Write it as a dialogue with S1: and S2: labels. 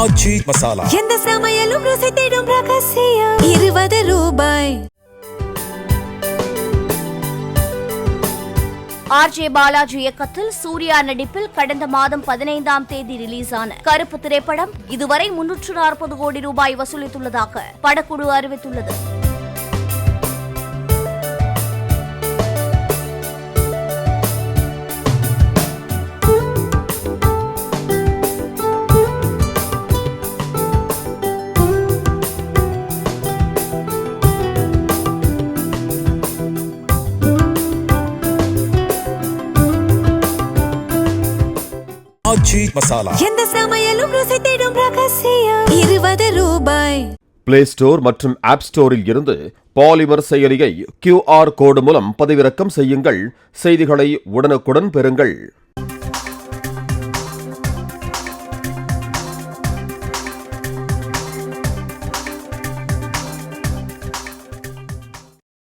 S1: ஆச்சி மசாலா.
S2: எந்த சமையலும் ருசி தேடும் ரகசியம். 20 ரூபாய்.
S3: RJ பாலாஜி இயக்கத்தில் சூர்யா நடிப்பில் கடந்த மாதம் 15ஆம் தேதி ரிலீஸான கருப்பு திரைப்படம் இதுவரை 340 கோடி ரூபாய் வசூலித்துள்ளதாக படக்குழு அறிவித்துள்ளது.
S1: ஆச்சி மசாலா.
S2: எந்த சமையலும் ருசி தேடும் ரகசியம். 20 ரூபாய்.
S4: பிளே ஸ்டோர் மற்றும் ஆப் ஸ்டோரில் இருந்து பாலிமர் செயலியை QR கோடு மூலம் பதிவிறக்கம் செய்யுங்கள். செய்திகளை உடனுக்குடன் பெறுங்கள்.